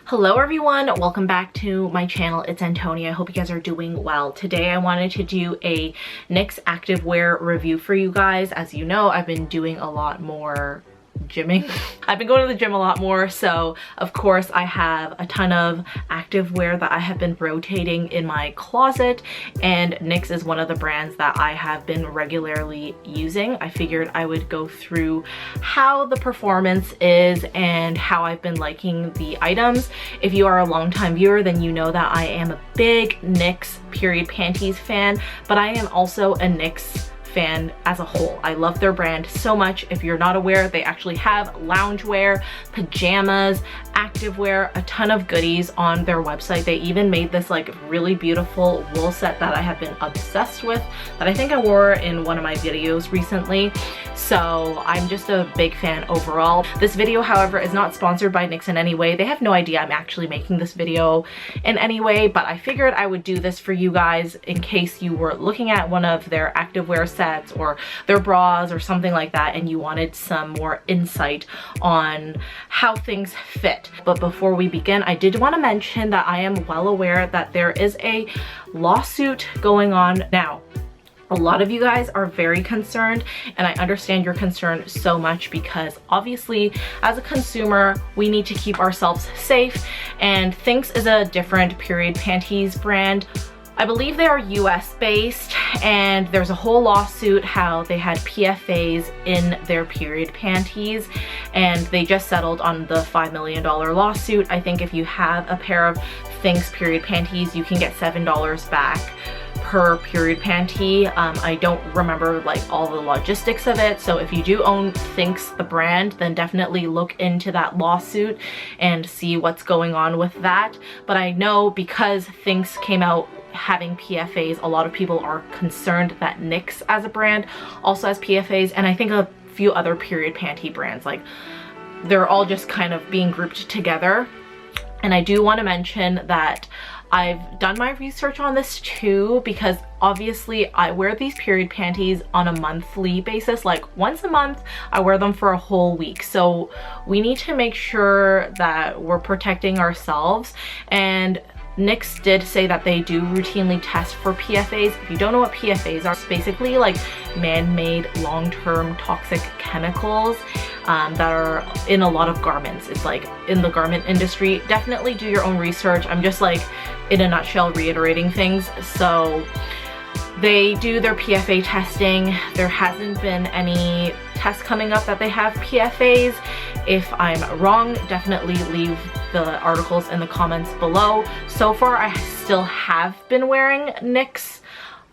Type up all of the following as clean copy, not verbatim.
Hello everyone, welcome back to my channel. It's Antonia. I hope you guys are doing well. Today I wanted to do a Knix activewear review for you guys. As you know, I've been doing a lot more gymming. I've been going to the gym a lot more, so of course I have a ton of activewear that I have been rotating in my closet, and Knix is one of the brands that I have been regularly using. I figured I would go through how the performance is and how I've been liking the items. If you are a longtime viewer, then you know that I am a big Knix period panties fan, but I am also a Knix fan as a whole. I love their brand so much. If you're not aware, they actually have loungewear, pajamas, activewear, a ton of goodies on their website. They even made this like really beautiful wool set that I have been obsessed with, that I think I wore in one of my videos recently. So I'm just a big fan overall. This video, however, is not sponsored by Knix in any way. They have no idea I'm actually making this video in any way, but I figured I would do this for you guys in case you were looking at one of their activewear sets or their bras or something like that and you wanted some more insight on how things fit. But before we begin, I did want to mention that I am well aware that there is a lawsuit going on now. A lot of you guys are very concerned, and I understand your concern so much because obviously as a consumer we need to keep ourselves safe, and Knix is a different period panties brand. I believe they are US based, and there's a whole lawsuit how they had PFAs in their period panties, and they just settled on the $5 million lawsuit. I think if you have a pair of Knix period panties, you can get $7 back per period panty. I don't remember like all the logistics of it, so if you do own Knix the brand, then definitely look into that lawsuit and see what's going on with that. But I know because Knix came out having PFAs, a lot of people are concerned that Knix as a brand also has PFAs, and I think a few other period panty brands, like they're all just kind of being grouped together. And I do want to mention that I've done my research on this too, because obviously I wear these period panties on a monthly basis. Like once a month I wear them for a whole week, so we need to make sure that we're protecting ourselves. And Knix did say that they do routinely test for PFAs. If you don't know what PFAs are, it's basically like man-made long-term toxic chemicals that are in a lot of garments. It's like in the garment industry. Definitely do your own research. I'm just like in a nutshell reiterating things. So they do their PFA testing. There hasn't been any tests coming up that they have PFAs. If I'm wrong, definitely leave the articles in the comments below. So far, I still have been wearing Knix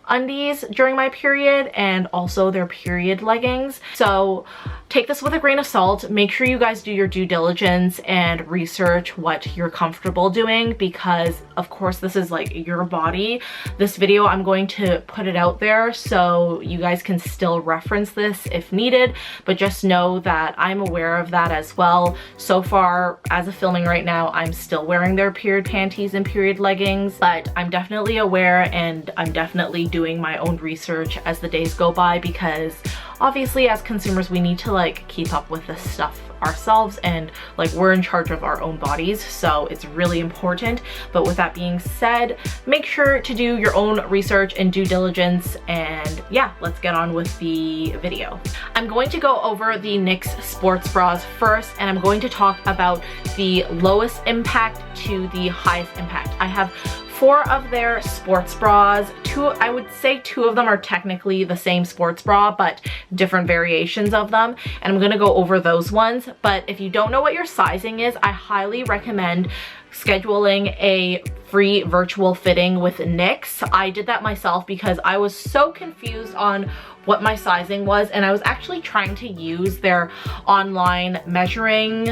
undies during my period, and also their period leggings. So take this with a grain of salt. Make sure you guys do your due diligence and research what you're comfortable doing, because of course this is like your body. This video, I'm going to put it out there so you guys can still reference this if needed, but just know that I'm aware of that as well. So far, as of filming right now, I'm still wearing their period panties and period leggings, but I'm definitely aware, and I'm definitely doing my own research as the days go by, because obviously as consumers we need to like keep up with this stuff ourselves, and like we're in charge of our own bodies, so it's really important. But with that being said, make sure to do your own research and due diligence, and yeah, let's get on with the video. I'm going to go over the Knix sports bras first, and I'm going to talk about the lowest impact to the highest impact. I have 4 of their sports bras. I would say 2 of them are technically the same sports bra, but different variations of them, and I'm gonna go over those ones. But if you don't know what your sizing is, I highly recommend scheduling a free virtual fitting with Knix. I did that myself because I was so confused on what my sizing was, and I was actually trying to use their online measuring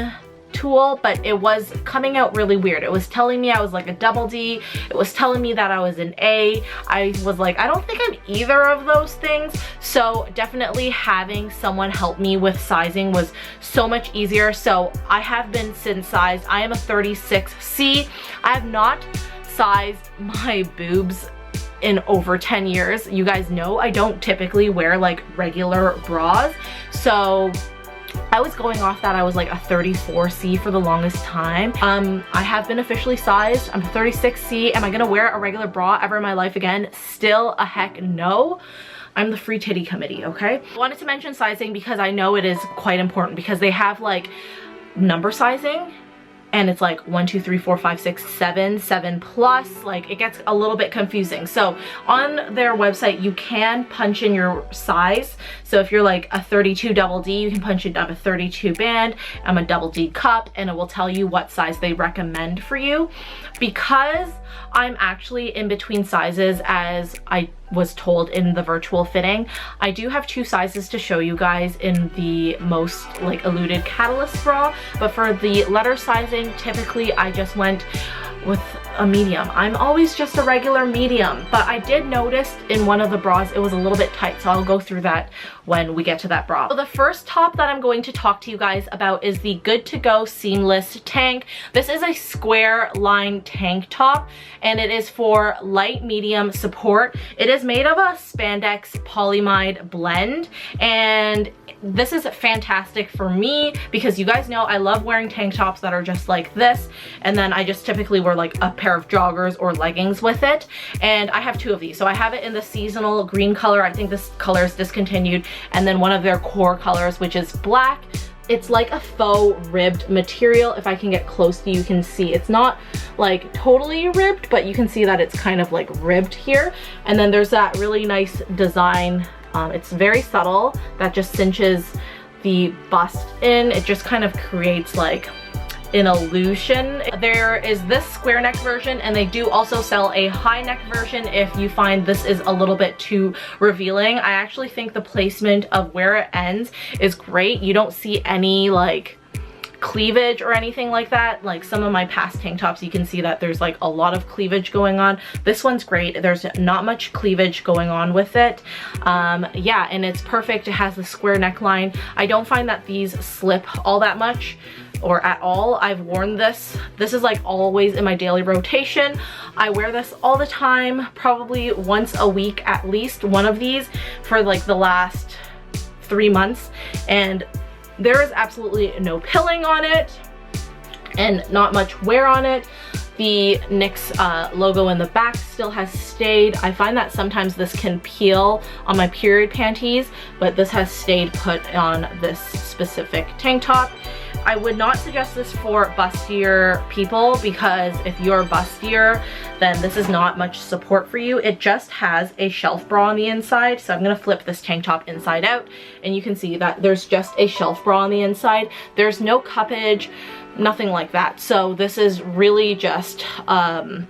tool, but it was coming out really weird. It was telling me I was like a double D. It was telling me that I was an A. I was like, I don't think I'm either of those things. So definitely having someone help me with sizing was so much easier. So I have been sin sized. I am a 36C. I have not sized my boobs in over 10 years. You guys know I don't typically wear like regular bras. So I was going off that I was like a 34C for the longest time. I have been officially sized. I'm 36C. Am I gonna wear a regular bra ever in my life again? Still a heck no. I'm the free titty committee, okay? I wanted to mention sizing because I know it is quite important, because they have like number sizing, and it's like 1, 2, 3, 4, 5, 6, 7, 7 plus. Like, it gets a little bit confusing. So on their website, you can punch in your size. So if you're like a 32 double D, you can punch in a 32 band. I'm a double D cup, and it will tell you what size they recommend for you. Because I'm actually in between sizes, as I was told in the virtual fitting, I do have 2 sizes to show you guys in the most like eluded Catalyst bra, but for the letter sizing, typically I just went with a medium. I'm always just a regular medium, but I did notice in one of the bras it was a little bit tight, so I'll go through that when we get to that bra. So the first top that I'm going to talk to you guys about is the Good To Go Seamless Tank. This is a square line tank top, and it is for light medium support. It is made of a spandex polyamide blend, and this is fantastic for me because you guys know I love wearing tank tops that are just like this, and then I just typically wear like a pair of joggers or leggings with it. And I have 2 of these. So I have it in the seasonal green color. I think this color is discontinued, and then one of their core colors, which is black. It's like a faux ribbed material. If I can get close to you, you can see it's not like totally ribbed, but you can see that it's kind of like ribbed here. And then there's that really nice design. It's very subtle that just cinches the bust in. It just kind of creates like an illusion. There is this square neck version, and they do also sell a high neck version if you find this is a little bit too revealing. I actually think the placement of where it ends is great. You don't see any like cleavage or anything like that. Like some of my past tank tops, you can see that there's like a lot of cleavage going on. This one's great. There's not much cleavage going on with it. Yeah, and it's perfect. It has the square neckline. I don't find that these slip all that much or at all. I've worn this. This is like always in my daily rotation. I wear this all the time, probably once a week at least, one of these for like the last 3 months, and there is absolutely no pilling on it and not much wear on it. The Knix logo in the back still has stayed. I find that sometimes this can peel on my period panties, but this has stayed put on this specific tank top. I would not suggest this for bustier people, because if you're bustier, then this is not much support for you. It just has a shelf bra on the inside. So I'm gonna flip this tank top inside out, and you can see that there's just a shelf bra on the inside. There's no cuppage, nothing like that. So this is really just a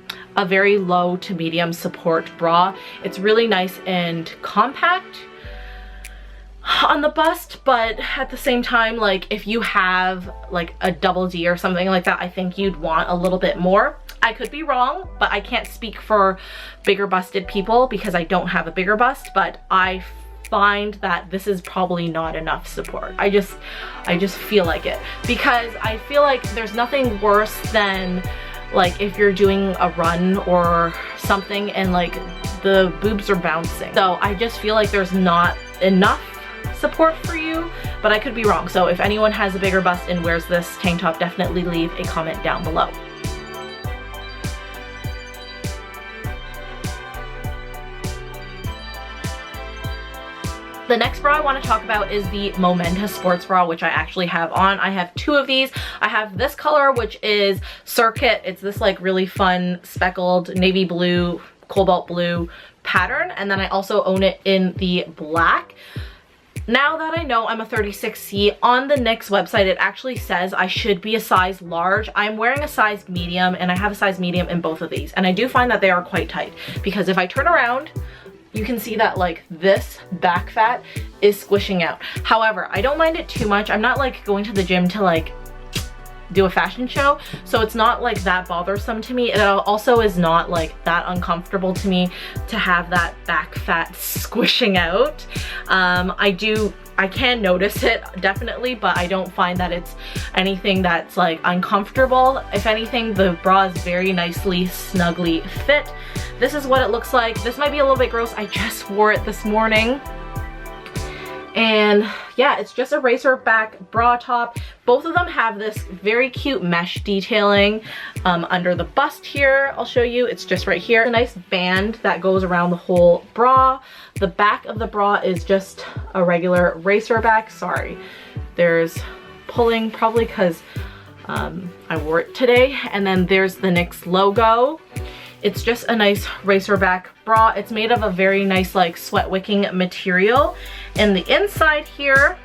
very low to medium support bra. It's really nice and compact on the bust, but at the same time, like if you have like a double D or something like that, I think you'd want a little bit more. I could be wrong, but I can't speak for bigger busted people because I don't have a bigger bust, but I find that this is probably not enough support. I just feel like it, because I feel like there's nothing worse than like if you're doing a run or something and like the boobs are bouncing. So I just feel like there's not enough support for you, but I could be wrong. So if anyone has a bigger bust and wears this tank top, definitely leave a comment down below. The next bra I want to talk about is the MOMENTA sports bra, which I actually have on. I have 2 of these. I have this color, which is Circuit. It's this like really fun speckled navy blue, cobalt blue pattern, and then I also own it in the black. Now that I know I'm a 36C, on the Knix website it actually says I should be a size large. I'm wearing a size medium, and I have a size medium in both of these, and I do find that they are quite tight, because if I turn around, you can see that like this back fat is squishing out. However, I don't mind it too much. I'm not like going to the gym to like do a fashion show, so it's not like that bothersome to me. It also is not like that uncomfortable to me to have that back fat squishing out. I can notice it definitely, but I don't find that it's anything that's like uncomfortable. If anything, the bra is very nicely snugly fit. This is what it looks like. This might be a little bit gross. I just wore it this morning, And yeah, it's just a racerback bra top. Both of them have this very cute mesh detailing under the bust here. I'll show you, it's just right here. A nice band that goes around the whole bra. The back of the bra is just a regular racerback. Sorry, there's pulling probably because I wore it today. And then there's the Knix logo. It's just a nice racerback bra. It's made of a very nice like sweat wicking material. And the inside here,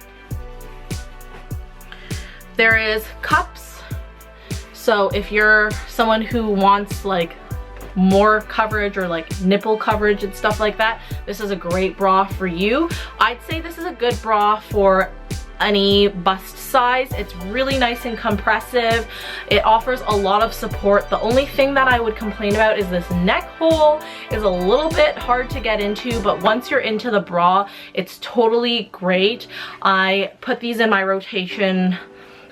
there is cups. So if you're someone who wants like more coverage or like nipple coverage and stuff like that, this is a great bra for you. I'd say this is a good bra for any bust size. It's really nice and compressive. It offers a lot of support. The only thing that I would complain about is this neck hole is a little bit hard to get into, but once you're into the bra, it's totally great. I put these in my rotation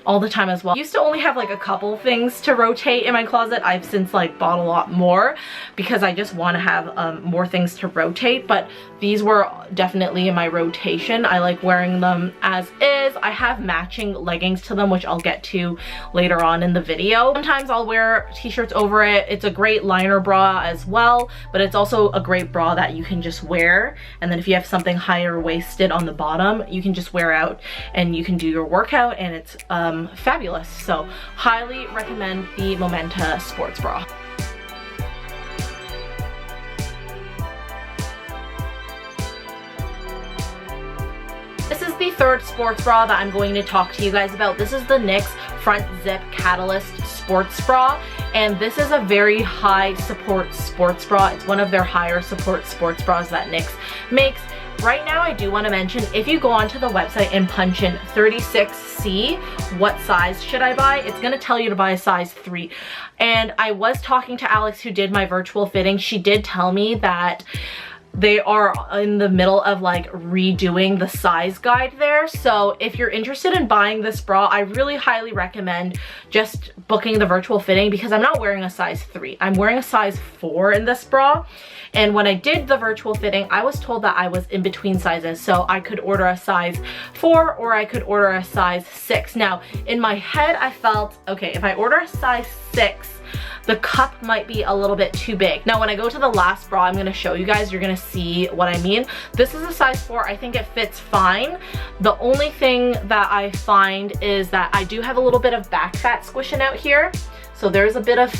all the time as well. I used to only have like a couple things to rotate in my closet. I've since like bought a lot more because I just want to have more things to rotate, but these were definitely in my rotation. I like wearing them as is. I have matching leggings to them, which I'll get to later on in the video. Sometimes I'll wear t-shirts over it. It's a great liner bra as well, but it's also a great bra that you can just wear. And then if you have something higher waisted on the bottom, you can just wear out and you can do your workout, and it's fabulous. So highly recommend the MOMENTA sports bra. This is the third sports bra that I'm going to talk to you guys about. This is the Knix Front Zip Catalyst Sports Bra, and this is a very high support sports bra. It's one of their higher support sports bras that Knix makes. Right now, I do want to mention, if you go onto the website and punch in 36C, what size should I buy? It's going to tell you to buy a size 3. And I was talking to Alex, who did my virtual fitting. She did tell me that they are in the middle of like redoing the size guide there. So if you're interested in buying this bra, I really highly recommend just booking the virtual fitting, because I'm not wearing a size 3. I'm wearing a size 4 in this bra. And when I did the virtual fitting, I was told that I was in between sizes. So I could order a size 4 or I could order a size 6. Now, in my head, I felt, okay, if I order a size 6, the cup might be a little bit too big. Now, when I go to the last bra I'm gonna show you guys, you're gonna see what I mean. This is a size 4. I think it fits fine. The only thing that I find is that I do have a little bit of back fat squishing out here. So there's a bit of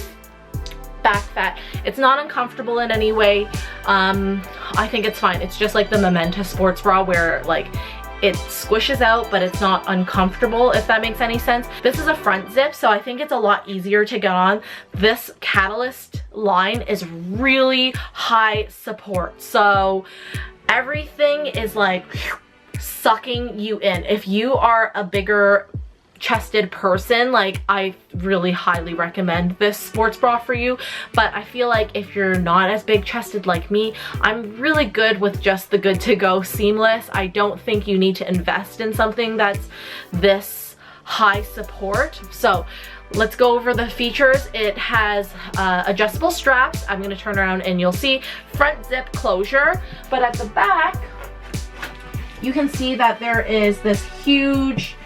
back fat. It's not uncomfortable in any way. I think it's fine. It's just like the MOMENTA sports bra where like it squishes out, but it's not uncomfortable, if that makes any sense. This is a front zip, so I think it's a lot easier to get on. This Catalyst line is really high support, so everything is like sucking you in. If you are a bigger chested person, like, I really highly recommend this sports bra for you. But I feel like if you're not as big chested like me, I'm really good with just the Good to Go seamless. I don't think you need to invest in something that's this high support. So let's go over the features. It has adjustable straps. I'm going to turn around and you'll see front zip closure, but at the back you can see that there is this huge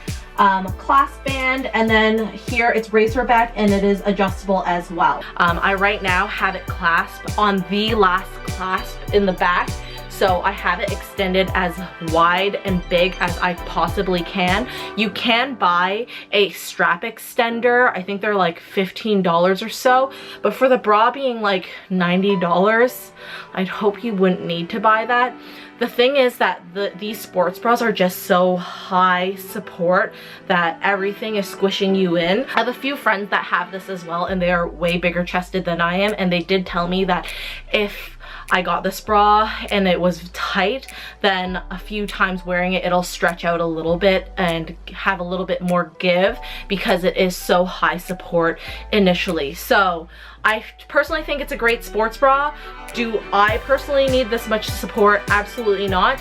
clasp band, and then here it's racerback and it is adjustable as well. I right now have it clasped on the last clasp in the back, so I have it extended as wide and big as I possibly can. You can buy a strap extender. I think they're like $15 or so, but for the bra being like $90, I'd hope you wouldn't need to buy that. The thing is that these sports bras are just so high support that everything is squishing you in. I have a few friends that have this as well, and they are way bigger chested than I am, and they did tell me that if I got this bra and it was tight, then a few times wearing it, it'll stretch out a little bit and have a little bit more give because it is so high support initially. So I personally think it's a great sports bra. Do I personally need this much support? Absolutely not.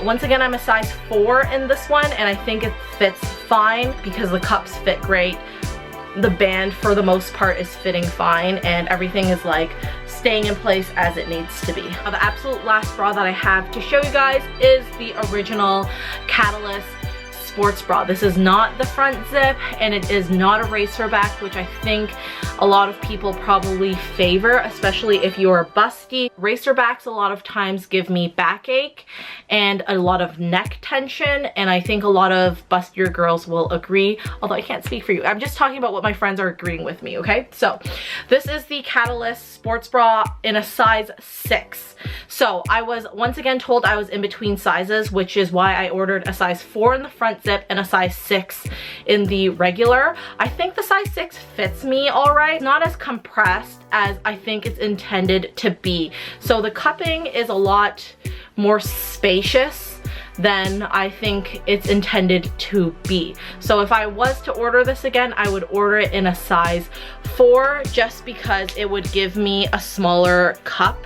Once again, I'm a size 4 in this one, and I think it fits fine because the cups fit great. the band for the most part is fitting fine and everything is like staying in place as it needs to be. Now, the absolute last bra that I have to show you guys is the original Catalyst sports bra. This is not the front zip and it is not a RACERBACK, which I think a lot of people probably favor, especially if you're busty. RACERBACKs a lot of times give me backache and a lot of neck tension, and I think a lot of bustier girls will agree, although I can't speak for you. I'm just talking about what my friends are agreeing with me, okay? So this is the Catalyst sports bra in a size 6. So I was once again told I was in between sizes, which is why I ordered a size 4 in the front zip and a size 6 in the regular. I think the size 6 fits me all right. Not as compressed as I think it's intended to be. So the cupping is a lot more spacious than I think it's intended to be. So if I was to order this again, I would order it in a size 4 just because it would give me a smaller cup.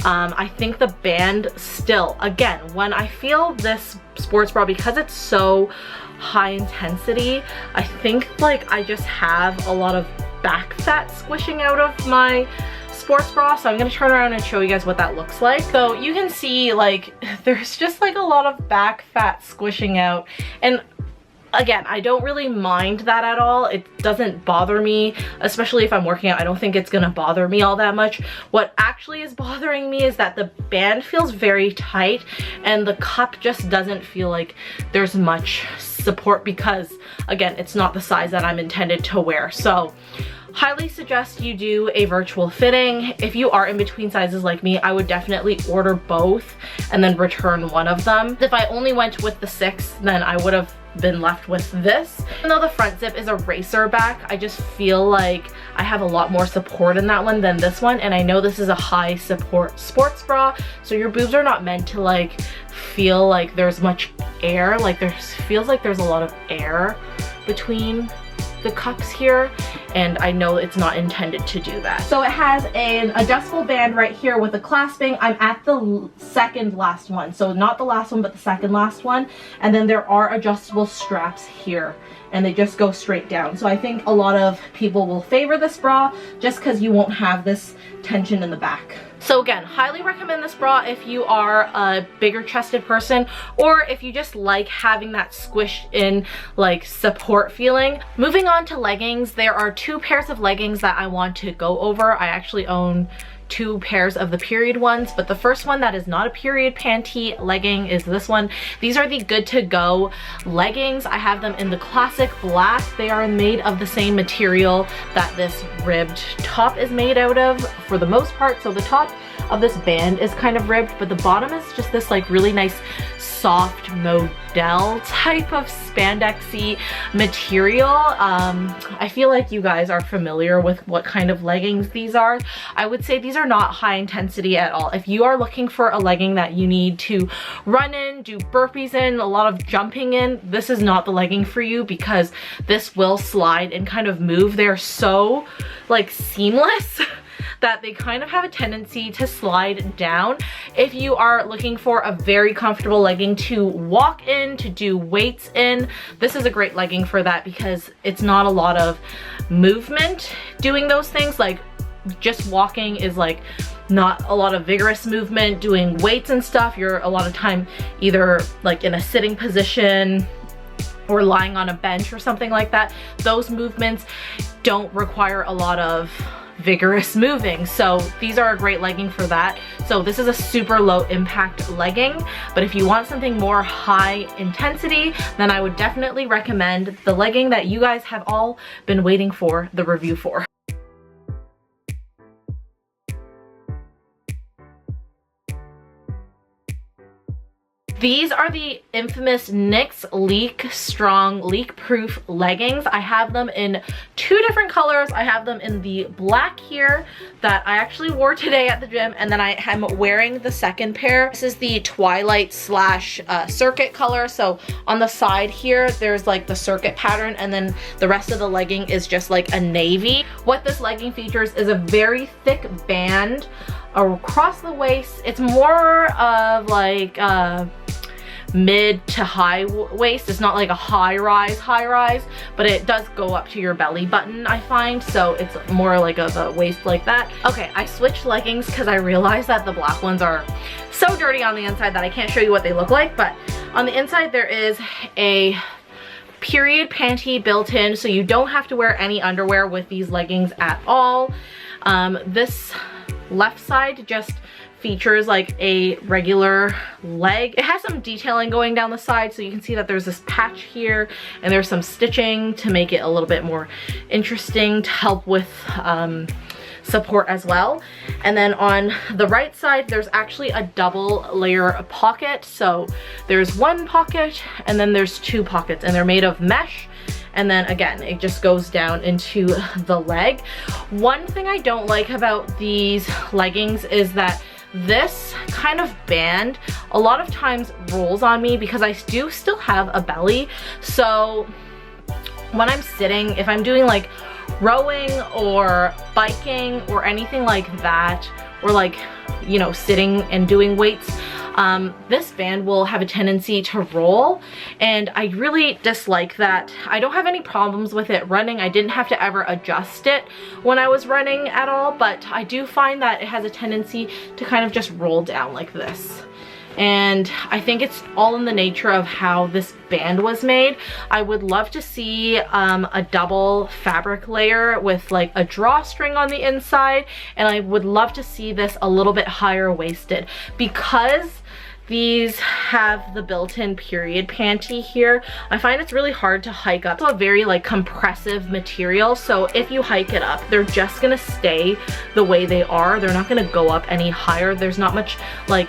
I think the band still, again, when I feel this sports bra, because it's so high intensity, I think like I just have a lot of back fat squishing out of my sports bra. So I'm gonna turn around and show you guys what that looks like. So you can see like there's just like a lot of back fat squishing out, and again, I don't really mind that at all. It doesn't bother me, especially if I'm working out. I don't think it's gonna bother me all that much. What actually is bothering me is that the band feels very tight and the cup just doesn't feel like there's much support because, again, it's not the size that I'm intended to wear. So highly suggest you do a virtual fitting. If you are in between sizes like me, I would definitely order both and then return one of them. If I only went with the 6, then I would have been left with this. Even though the front zip is a RACERBACK, I just feel like I have a lot more support in that one than this one, and I know this is a high support sports bra, so your boobs are not meant to like feel like there's much air. Like feels like there's a lot of air between the cups here, and I know it's not intended to do that. So it has an adjustable band right here with the clasping. I'm at the second last one, so not the last one but the second last one, and then there are adjustable straps here and they just go straight down. So I think a lot of people will favor this bra just because you won't have this tension in the back. So again, highly recommend this bra if you are a bigger chested person or if you just like having that squished in like support feeling. Moving on to leggings, there are 2 pairs of leggings that I want to go over. I actually own 2 pairs of the period ones, but the first one that is not a period panty legging is this one. These are the Good to Go leggings. I have them in the classic black. They are made of the same material that this ribbed top is made out of for the most part. So the top of this band is kind of ribbed, but the bottom is just this like really nice soft modal type of spandexy material. I feel like you guys are familiar with what kind of leggings these are. I would say these are not high intensity at all. If you are looking for a legging that you need to run in, do burpees in, a lot of jumping in, this is not the legging for you because this will slide and kind of move. They're so like seamless that they kind of have a tendency to slide down. If you are looking for a very comfortable legging to walk in, to do weights in, this is a great legging for that because it's not a lot of movement doing those things. Like just walking is like not a lot of vigorous movement. Doing weights and stuff, you're a lot of time either like in a sitting position or lying on a bench or something like that. Those movements don't require a lot of vigorous moving, so these are a great legging for that. So this is a super low impact legging, but if you want something more high intensity, then I would definitely recommend the legging that you guys have all been waiting for the review for. These are the infamous Knix Leak Strong Leak Proof leggings. I have them in 2 different colors. I have them in the black here that I actually wore today at the gym, and then I am wearing the second pair. This is the Twilight slash circuit color. So on the side here, there's like the circuit pattern, and then the rest of the legging is just like a navy. What this legging features is a very thick band across the waist. It's more of like mid to high waist. It's not like a high rise, but it does go up to your belly button, I find. So it's more like a waist like that. Okay, I switched leggings because I realized that the black ones are so dirty on the inside that I can't show you what they look like. But on the inside there is a period panty built in, so you don't have to wear any underwear with these leggings at all. This left side just features like a regular leg. It has some detailing going down the side, so you can see that there's this patch here and there's some stitching to make it a little bit more interesting to help with support as well. And then on the right side there's actually a double layer pocket. So there's one pocket and then there's two pockets, and they're made of mesh. And then again, it just goes down into the leg. One thing I don't like about these leggings is that this kind of band a lot of times rolls on me because I do still have a belly. So when I'm sitting, if I'm doing like rowing or biking or anything like that, or like, you know, sitting and doing weights, this band will have a tendency to roll, and I really dislike that. I don't have any problems with it running. I didn't have to ever adjust it when I was running at all, but I do find that it has a tendency to kind of just roll down like this. And I think it's all in the nature of how this band was made. I would love to see a double fabric layer with like a drawstring on the inside, and I would love to see this a little bit higher waisted, because these have the built-in period panty here. I find it's really hard to hike up. It's a very like compressive material, so if you hike it up, they're just gonna stay the way they are. They're not gonna go up any higher. There's not much like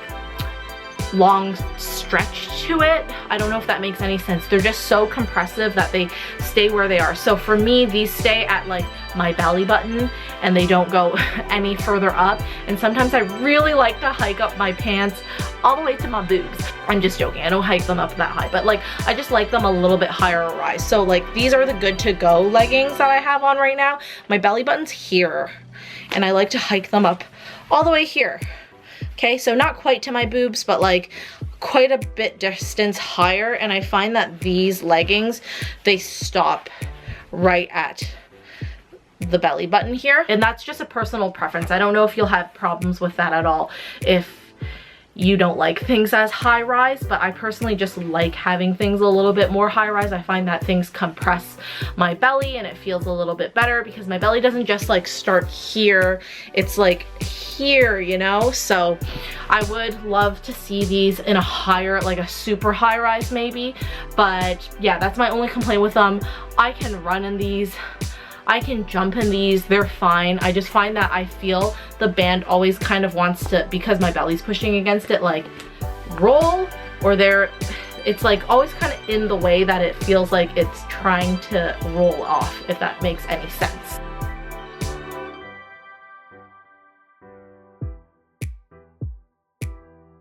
long stretch to it. I don't know if that makes any sense. They're just so compressive that they stay where they are. So for me, these stay at like my belly button and they don't go any further up. And sometimes I really like to hike up my pants all the way to my boobs. I'm just joking, I don't hike them up that high, but like I just like them a little bit higher rise. So like these are the good to go leggings that I have on right now. My belly button's here and I like to hike them up all the way here. Okay, so not quite to my boobs, but like quite a bit distance higher. And I find that these leggings, they stop right at the belly button here. And that's just a personal preference. I don't know if you'll have problems with that at all if you don't like things as high rise, but I personally just like having things a little bit more high rise. I find that things compress my belly and it feels a little bit better because my belly doesn't just like start here, it's like here, you know? So I would love to see these in a higher, like a super high rise maybe, but yeah, that's my only complaint with them. I can run in these, I can jump in these, they're fine. I just find that I feel the band always kind of wants to, because my belly's pushing against it, like roll, or it's like always kind of in the way that it feels like it's trying to roll off, if that makes any sense.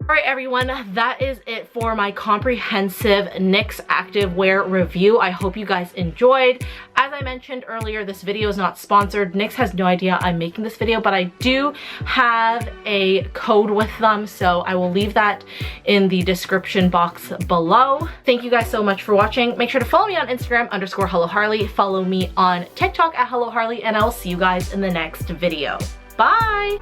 Alright everyone, that is it for my comprehensive Knix activewear review. I hope you guys enjoyed. As I mentioned earlier, this video is not sponsored. Knix has no idea I'm making this video, but I do have a code with them, so I will leave that in the description box below. Thank you guys so much for watching. Make sure to follow me on Instagram _HelloHarley. Follow me on TikTok @HelloHarley, and I'll see you guys in the next video. Bye!